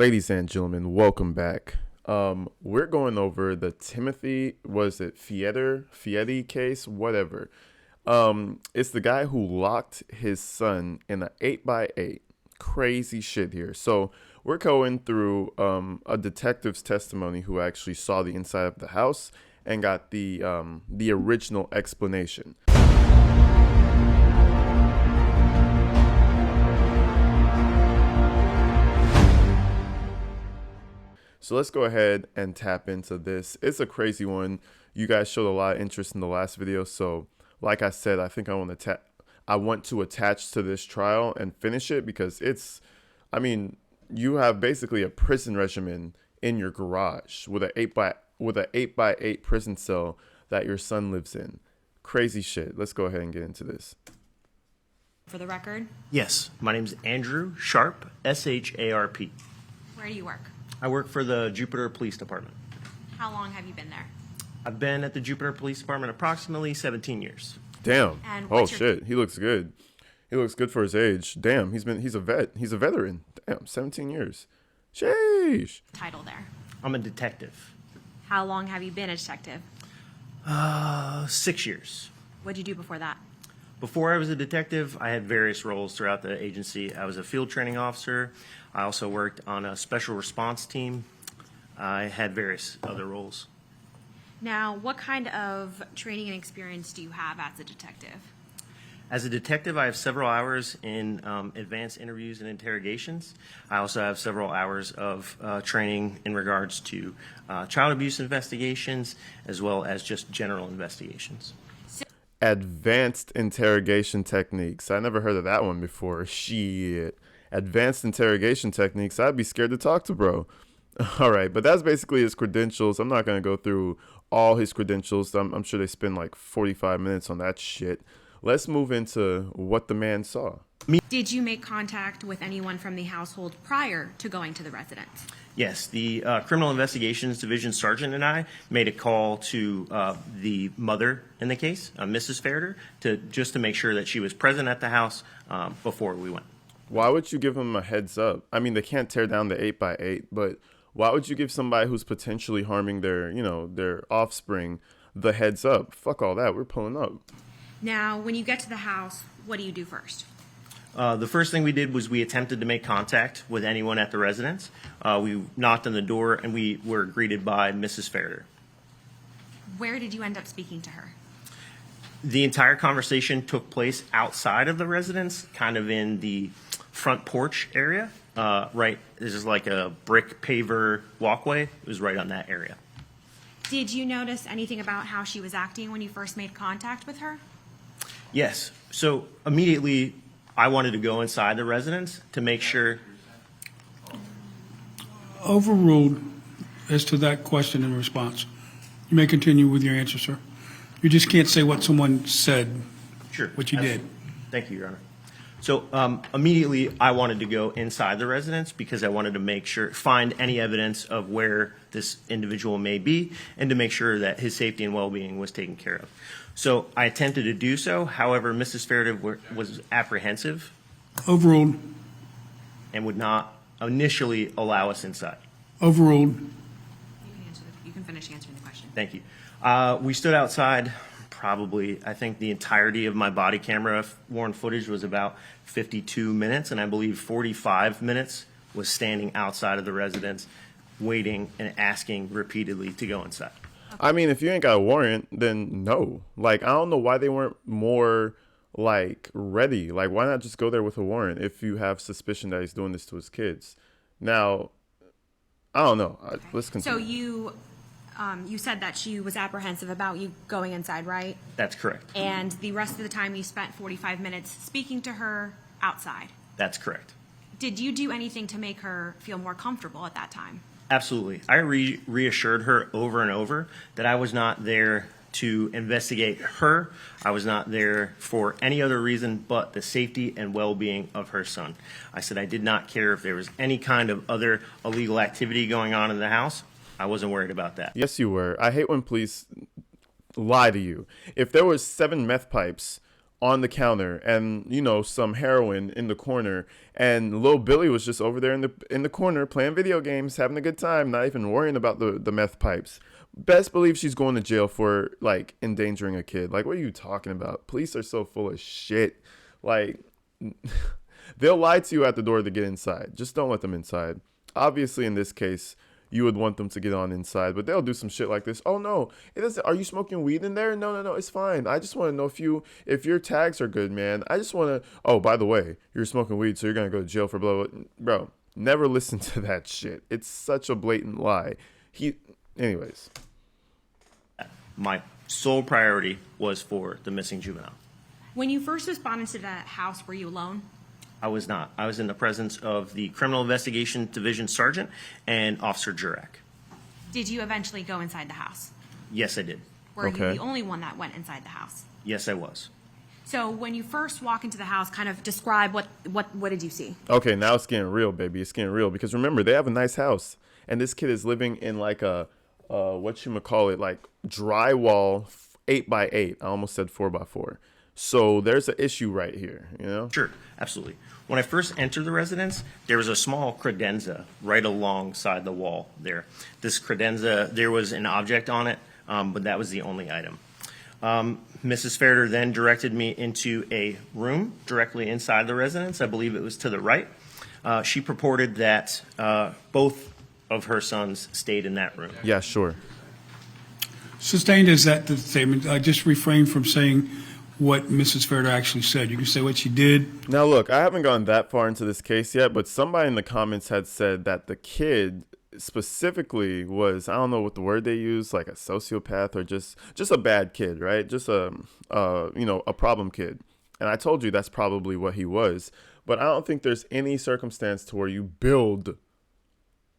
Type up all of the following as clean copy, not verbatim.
Ladies and gentlemen, welcome back. We're going over the Timothy, was it Fieti case, whatever. It's the guy who locked his son in an 8x8. Crazy shit here. So we're going through a detective's testimony who actually saw the inside of the house and got the original explanation. So let's go ahead and tap into this. It's a crazy one. You guys showed a lot of interest in the last video. So like I said, I think I want to attach to this trial and finish it because you have basically a prison regimen in your garage with an 8x8 prison cell that your son lives in. Crazy shit. Let's go ahead and get into this. For the record? Yes, my name's Andrew Sharp, S-H-A-R-P. Where do you work? I work for the Jupiter Police Department. How long have you been there? I've been at the Jupiter Police Department approximately 17 years. Damn. And Oh shit, he looks good. He looks good for his age. Damn, he's a vet. He's a veteran. Damn, 17 years. Sheesh. Title there. I'm a detective. How long have you been a detective? 6 years. What did you do before that? Before I was a detective, I had various roles throughout the agency. I was a field training officer. I also worked on a special response team. I had various other roles. Now, what kind of training and experience do you have as a detective? As a detective, I have several hours in advanced interviews and interrogations. I also have several hours of training in regards to child abuse investigations, as well as just general investigations. Advanced interrogation techniques. I never heard of that one before. Shit. Advanced interrogation techniques. I'd be scared to talk to bro. All right, but that's basically his credentials. I'm not going to go through all his credentials. I'm sure they spend like 45 minutes on that shit. Let's move into what the man saw. Did you make contact with anyone from the household prior to going to the residence? Yes, the Criminal Investigations Division Sergeant and I made a call to the mother in the case, Mrs. Ferreter, to make sure that she was present at the house before we went. Why would you give them a heads up? I mean, they can't tear down the 8x8, but why would you give somebody who's potentially harming their offspring the heads up? Fuck all that. We're pulling up. Now, when you get to the house, what do you do first? The first thing we did was we attempted to make contact with anyone at the residence. We knocked on the door and we were greeted by Mrs. Ferreter. Where did you end up speaking to her? The entire conversation took place outside of the residence, kind of in the front porch area. Right, this is like a brick paver walkway. It was right on that area. Did you notice anything about how she was acting when you first made contact with her? Yes. So immediately I wanted to go inside the residence to make sure. Overruled as to that question and response. You may continue with your answer, sir. You just can't say what someone said. Sure. What you did. Thank you, Your Honor. So immediately I wanted to go inside the residence because I wanted to find any evidence of where this individual may be and to make sure that his safety and well-being was taken care of. So I attempted to do so. However, Mrs. Ferreter was apprehensive. Overruled. And would not initially allow us inside. Overruled. You can finish answering the question. Thank you. We stood outside probably, I think the entirety of my body camera worn footage was about 52 minutes, and I believe 45 minutes was standing outside of the residence waiting and asking repeatedly to go inside. I mean, if you ain't got a warrant, then no. Like, I don't know why they weren't more, like, ready. Like, why not just go there with a warrant if you have suspicion that he's doing this to his kids? Now, I don't know. Okay. Let's continue. So you said that she was apprehensive about you going inside, right? That's correct. And the rest of the time you spent 45 minutes speaking to her outside. That's correct. Did you do anything to make her feel more comfortable at that time? Absolutely. I reassured her over and over that I was not there to investigate her. I was not there for any other reason but the safety and well-being of her son. I said I did not care if there was any kind of other illegal activity going on in the house. I wasn't worried about that. Yes, you were. I hate when police lie to you. If there was 7 meth pipes on the counter, and some heroin in the corner, and little Billy was just over there in the corner playing video games, having a good time, not even worrying about the meth pipes. Best believe she's going to jail for like endangering a kid. Like, what are you talking about? Police are so full of shit. Like, they'll lie to you at the door to get inside. Just don't let them inside. Obviously, in this case, you would want them to get on inside, but they'll do some shit like this. Oh no, it doesn't. Are you smoking weed in there? No, it's fine. I just want to know if your tags are good, man. I just want to. Oh, by the way, you're smoking weed, so you're gonna go to jail for blah blah. Bro, never listen to that shit. It's such a blatant lie. Anyways. My sole priority was for the missing juvenile. When you first responded to that house, were you alone? I was not. I was in the presence of the Criminal Investigation Division Sergeant and Officer Jurek. Did you eventually go inside the house? Yes, I did. Were you Okay. the only one that went inside the house? Yes, I was. So when you first walk into the house, kind of describe what did you see? Okay, now it's getting real, baby. It's getting real because remember, they have a nice house, and this kid is living in like a whatchamacallit, like drywall 8x8. I almost said 4x4. So there's an issue right here, Sure, absolutely. When I first entered the residence, there was a small credenza right alongside the wall there. This credenza, there was an object on it, but that was the only item. Mrs. Ferreter then directed me into a room directly inside the residence. I believe it was to the right. She purported that both of her sons stayed in that room. Yeah, sure. Sustained is that the statement. I just refrain from saying what Mrs. Ferreter actually said. You can say what she did. Now, look, I haven't gone that far into this case yet, but somebody in the comments had said that the kid specifically was, I don't know what the word they use, like a sociopath or just a bad kid, right? Just a problem kid. And I told you that's probably what he was. But I don't think there's any circumstance to where you build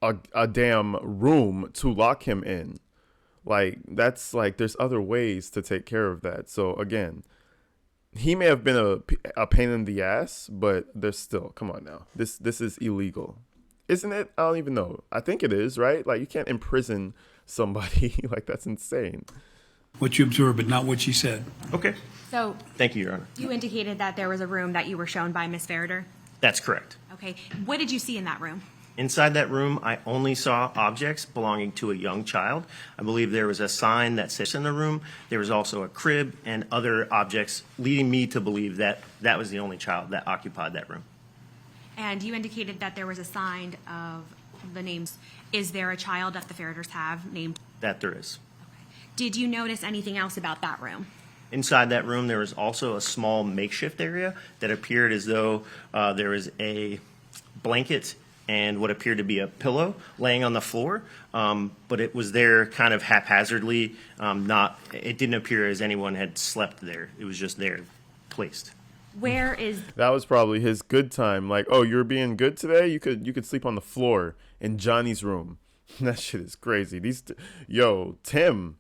a damn room to lock him in. Like, that's like, there's other ways to take care of that. So again, he may have been a pain in the ass, but there's still, come on now. This is illegal. Isn't it? I don't even know. I think it is, right? Like, you can't imprison somebody. Like, that's insane. What you observed, but not what she said. Okay. So Thank you, Your Honor. you indicated that there was a room that you were shown by Miss Ferreter. That's correct. Okay. What did you see in that room? Inside that room, I only saw objects belonging to a young child. I believe there was a sign that sits in the room. There was also a crib and other objects, leading me to believe that that was the only child that occupied that room. And you indicated that there was a sign of the names. Is there a child that the Ferreters have named? That there is. Did you notice anything else about that room? Inside that room, there was also a small makeshift area that appeared as though there was a blanket and what appeared to be a pillow laying on the floor, but it was there kind of haphazardly. It didn't appear as anyone had slept there. It was just there, placed. Where is That was probably his good time. Like, oh, you're being good today? You could sleep on the floor in Johnny's room. That shit is crazy. Tim,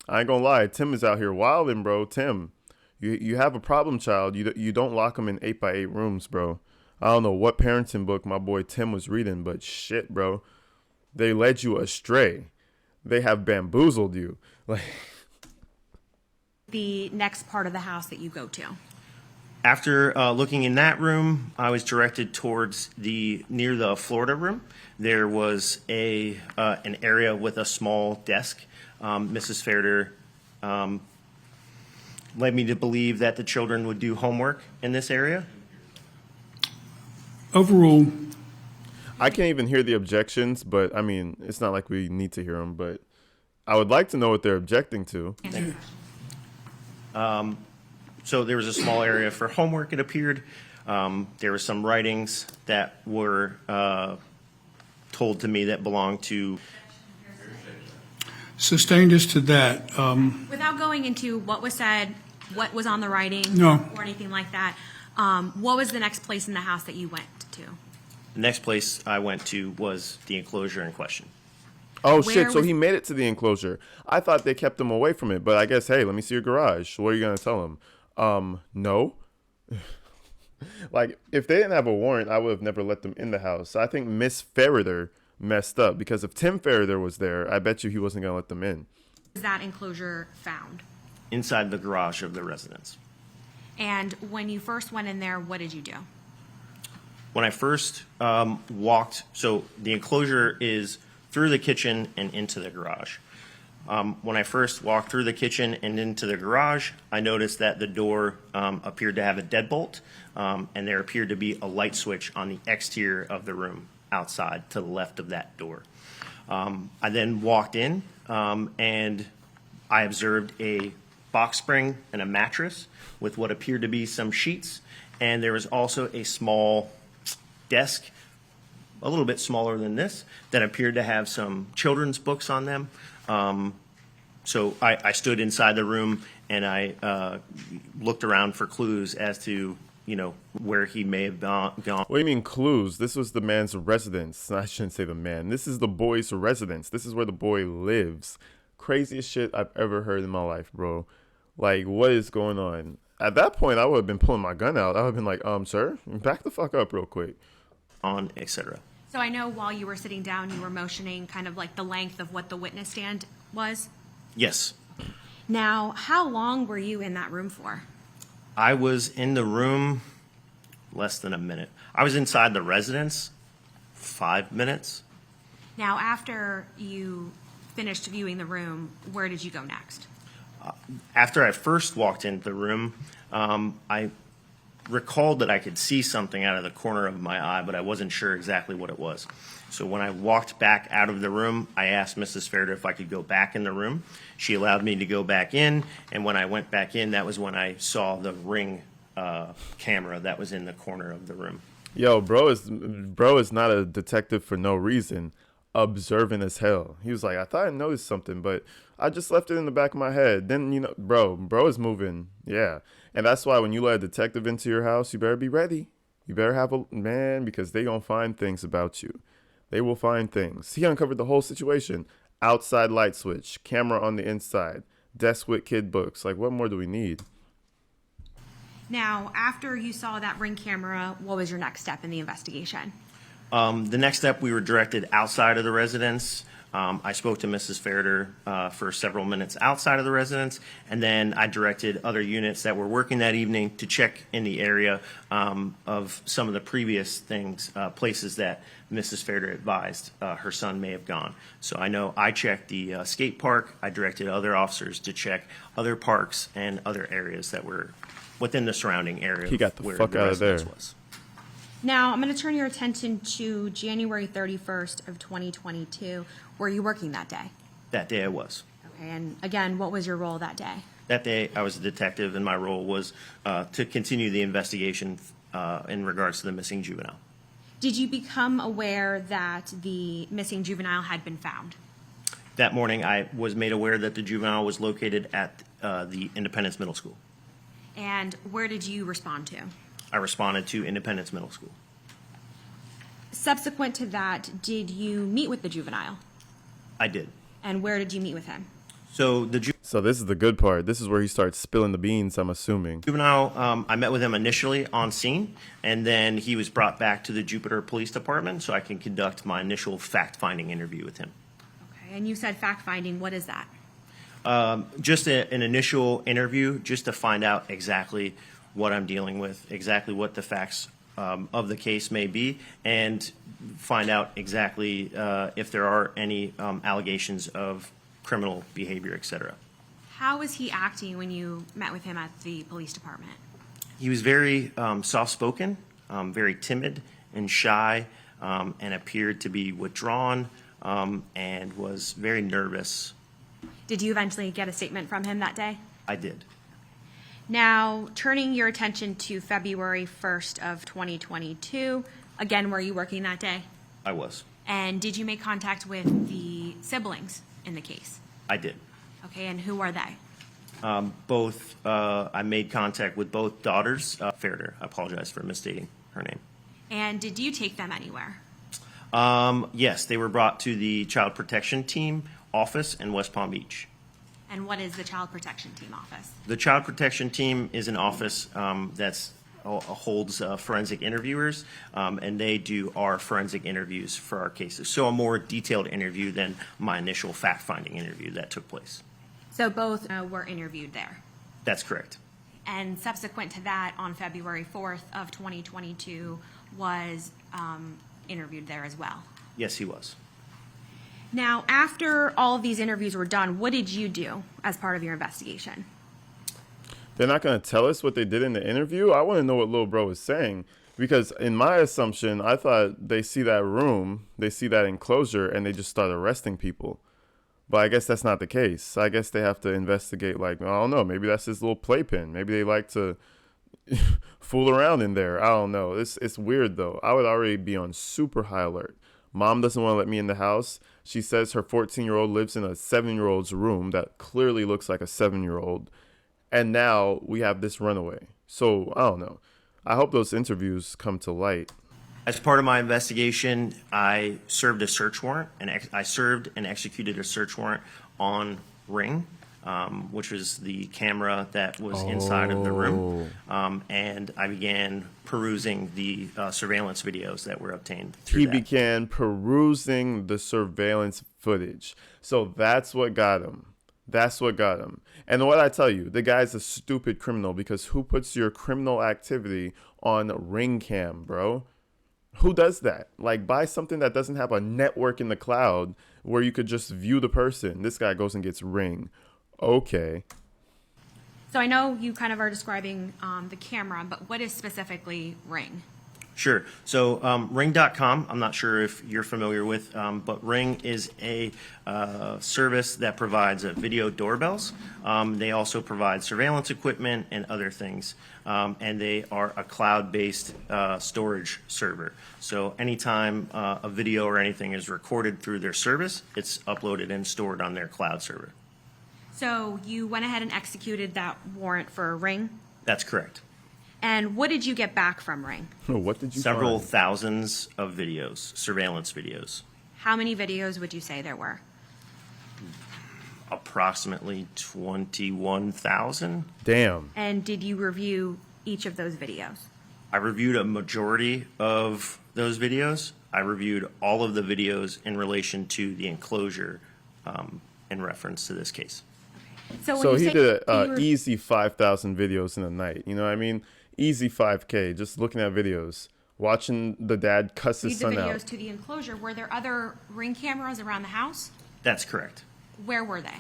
I ain't gonna lie. Tim is out here wilding, bro. Tim, you have a problem child. You don't lock him in 8x8 rooms, bro. I don't know what parenting book my boy Tim was reading, but shit, bro. They led you astray. They have bamboozled you. Like, the next part of the house that you go to? After looking in that room, I was directed towards near the Florida room. There was an area with a small desk. Mrs. Ferreter led me to believe that the children would do homework in this area. Overall, I can't even hear the objections, but I mean, it's not like we need to hear them, but I would like to know what they're objecting to. So there was a small area for homework, it appeared. There were some writings that were told to me that belonged to... sustained us to that. Without going into what was said, what was on the writing, No. or anything like that, what was the next place in the house that you went to? The next place I went to was the enclosure in question. Oh, Where shit. So was- he made it to the enclosure. I thought they kept him away from it, but I guess, hey, let me see your garage. What are you going to tell him? No. Like, if they didn't have a warrant, I would have never let them in the house. I think Miss Ferreter messed up because if Tim Ferreter was there, I bet you he wasn't going to let them in. Is that enclosure found? Inside the garage of the residence. And when you first went in there, what did you do? When I first walked, so the enclosure is through the kitchen and into the garage. When I first walked through the kitchen and into the garage, I noticed that the door appeared to have a deadbolt, and there appeared to be a light switch on the exterior of the room outside to the left of that door. I then walked in, and I observed a box spring and a mattress with what appeared to be some sheets, and there was also a small desk, a little bit smaller than this, that appeared to have some children's books on them. So I stood inside the room and I looked around for clues as to, where he may have gone. What do you mean clues? This was the man's residence. I shouldn't say the man. This is the boy's residence. This is where the boy lives. Craziest shit I've ever heard in my life, bro. Like, what is going on? At that point, I would have been pulling my gun out. I would have been like, sir, back the fuck up real quick. On, etc. So I know while you were sitting down, you were motioning kind of like the length of what the witness stand was. Yes. Now, how long were you in that room for? I was in the room less than a minute. I was inside the residence 5 minutes. Now, after you finished viewing the room, where did you go next? After I first walked into the room, I recalled that I could see something out of the corner of my eye, but I wasn't sure exactly what it was. So when I walked back out of the room, I asked Mrs. Ferreter if I could go back in the room. She allowed me to go back in, and when I went back in, that was when I saw the Ring camera that was in the corner of the room. Yo, bro is not a detective for no reason. Observant as hell. He was like, I thought I noticed something, but I just left it in the back of my head. Then, bro is moving. Yeah. And that's why when you let a detective into your house, you better be ready. You better have a man, because they gonna find things about you. They will find things. He uncovered the whole situation. Outside light switch, camera on the inside, desk with kid books. Like, what more do we need? Now, after you saw that Ring camera, what was your next step in the investigation? The next step, we were directed outside of the residence. I spoke to Mrs. Ferreter for several minutes outside of the residence, and then I directed other units that were working that evening to check in the area of some of the previous places that Mrs. Ferreter advised her son may have gone. So I know I checked the skate park. I directed other officers to check other parks and other areas that were within the surrounding area. He got the where fuck the out of there. residence was. Now, I'm going to turn your attention to January 31st of 2022. Were you working that day? That day I was. Okay, and again, what was your role that day? That day, I was a detective, and my role was to continue the investigation in regards to the missing juvenile. Did you become aware that the missing juvenile had been found? That morning, I was made aware that the juvenile was located at the Independence Middle School. And where did you respond to? I responded to Independence Middle School. Subsequent to that, did you meet with the juvenile? I did. And where did you meet with him? So So this is the good part. This is where he starts spilling the beans, I'm assuming. juvenile, I met with him initially on scene, and then he was brought back to the Jupiter Police Department so I can conduct my initial fact-finding interview with him. Okay, and you said fact-finding. What is that? Just an initial interview just to find out exactly what I'm dealing with, exactly what the facts of the case may be, and find out exactly if there are any allegations of criminal behavior, etc. How was he acting when you met with him at the police department? He was very soft-spoken, very timid and shy, and appeared to be withdrawn and was very nervous. Did you eventually get a statement from him that day? I did. Now, turning your attention to February 1st of 2022, again, were you working that day? I was. And did you make contact with the siblings in the case? I did. Okay, and who are they? Both. I made contact with both daughters. Ferreter. I apologize for misstating her name. And did you take them anywhere? Yes, they were brought to the Child Protection Team office in West Palm Beach. And what is the Child Protection Team office? The Child Protection Team is an office that holds forensic interviewers, and they do our forensic interviews for our cases. So a more detailed interview than my initial fact-finding interview that took place. So both were interviewed there. That's correct. And subsequent to that, on February 4th of 2022, was interviewed there as well. Yes, he was. Now, after all of these interviews were done, what did you do as part of your investigation? They're not going to tell us what they did in the interview? I want to know what little bro is saying. Because in my assumption, I thought they see that room, they see that enclosure, and they just start arresting people. But I guess that's not the case. I guess they have to investigate, like, I don't know, maybe that's his little playpen. Maybe they like to fool around in there. I don't know. It's weird, though. I would already be on super high alert. Mom doesn't want to let me in the house. She says her 14-year-old lives in a 7-year-old's room that clearly looks like a 7-year-old. And now we have this runaway. So, I don't know. I hope those interviews come to light. As part of my investigation, I served a search warrant, and I served and executed a search warrant on Ring, which was the camera that was inside of the room. And I began perusing the surveillance videos that were obtained through He that. began perusing the surveillance footage. So that's what got him. That's what got him. And what I tell you, the guy's a stupid criminal, because who puts your criminal activity on Ring Cam, bro? Who does that? Like, buy something that doesn't have a network in the cloud where you could just view the person. This guy goes and gets Ring. Okay. So I know you kind of are describing the camera, but what is specifically Ring? Sure. So Ring.com, I'm not sure if you're familiar with, but Ring is a service that provides video doorbells. They also provide surveillance equipment and other things. And they are a cloud-based storage server. So anytime a video or anything is recorded through their service, it's uploaded and stored on their cloud server. So you went ahead and executed that warrant for Ring? That's correct. And what did you get back from Ring? What did you Several find? thousands of videos, surveillance videos. How many videos would you say there were? Approximately 21,000. Damn. And did you review each of those videos? I reviewed a majority of those videos. I reviewed all of the videos in relation to the enclosure in reference to this case. So, when So you he say did you an were- easy 5,000 videos in a night. You know what I mean? Easy 5K, just looking at videos. Watching the dad cuss his read the son videos out. to the enclosure. Were there other Ring cameras around the house? That's correct. Where were they?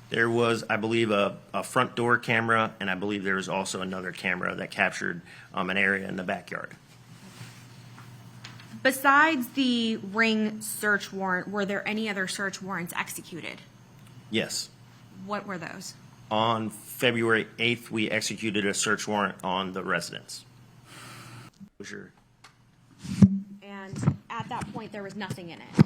There was, I believe, a front door camera, and I believe there was also another camera that captured an area in the backyard. Besides the Ring search warrant, were there any other search warrants executed? Yes. What were those? On February 8th, we executed a search warrant on the residence. Sure. And at that point, there was nothing in it.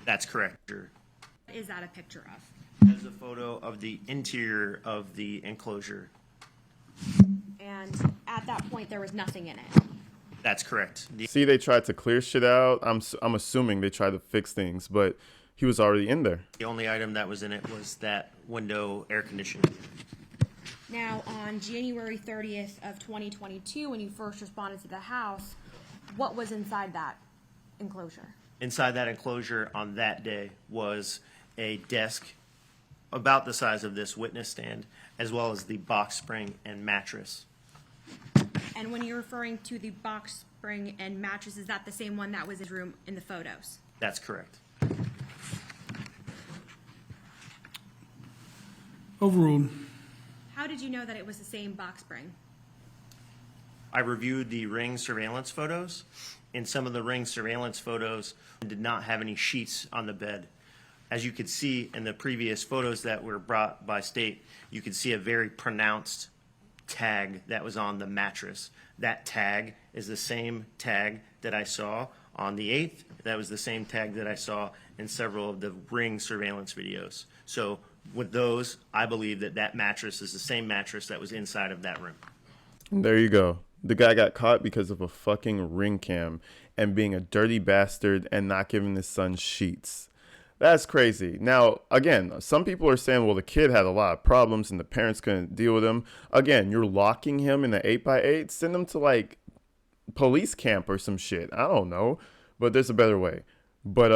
That's correct. Sure. What is that a picture of? There's a photo of the interior of the enclosure. And at that point, there was nothing in it. That's correct. See, they tried to clear shit out. I'm assuming they tried to fix things, but he was already in there. The only item that was in it was that window air conditioning. Now, on January 30th of 2022, when you first responded to the house, what was inside that enclosure? Inside that enclosure on that day was a desk about the size of this witness stand, as well as the box spring and mattress. And when you're referring to the box spring and mattress, is that the same one that was in his room in the photos? That's correct. Overruled. How did you know that it was the same box spring? I reviewed the Ring surveillance photos, and some of the Ring surveillance photos did not have any sheets on the bed. As you could see in the previous photos that were brought by state, you could see a very pronounced tag that was on the mattress. That tag is the same tag that I saw on the 8th. That was the same tag that I saw in several of the Ring surveillance videos. So with those, I believe that that mattress is the same mattress that was inside of that room. There you go. The guy got caught because of a fucking Ring cam and being a dirty bastard and not giving his son sheets. That's crazy. Now, again, some people are saying, well, the kid had a lot of problems and the parents couldn't deal with him. Again, you're locking him in an 8x8. Send him to, like, police camp or some shit. I don't know. But there's a better way. But,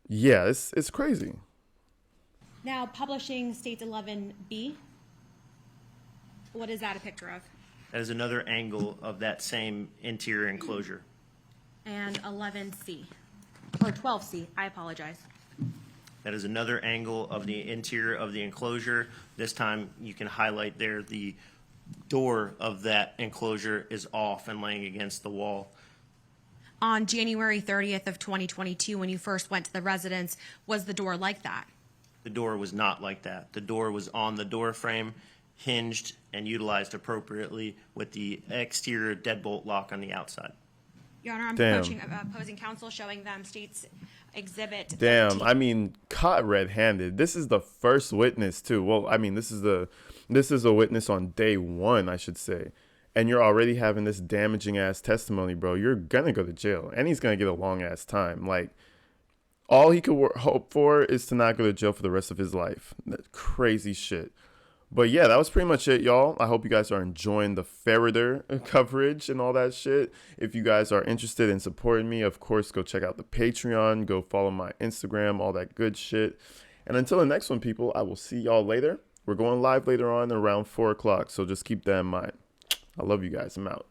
yeah, it's crazy. Now, publishing States 11B. What is that a picture of? That is another angle of that same interior enclosure. And 11C, or 12C, I apologize. That is another angle of the interior of the enclosure. This time you can highlight there the door of that enclosure is off and laying against the wall. On January 30th of 2022, when you first went to the residence, was the door like that? The door was not like that. The door was on the door frame, hinged and utilized appropriately with the exterior deadbolt lock on the outside. Your Honor, I'm Damn. opposing counsel showing them State's Exhibit Damn, 13. I mean, caught red-handed. This is the first witness too. Well, I mean, this is a witness on day one, I should say. And you're already having this damaging ass testimony, bro. You're gonna go to jail, and he's gonna get a long ass time. Like, all he could hope for is to not go to jail for the rest of his life. That's crazy shit. But yeah, that was pretty much it, y'all. I hope you guys are enjoying the Ferreter coverage and all that shit. If you guys are interested in supporting me, of course, go check out the Patreon. Go follow my Instagram, all that good shit. And until the next one, people, I will see y'all later. We're going live later on around 4 o'clock, so just keep that in mind. I love you guys. I'm out.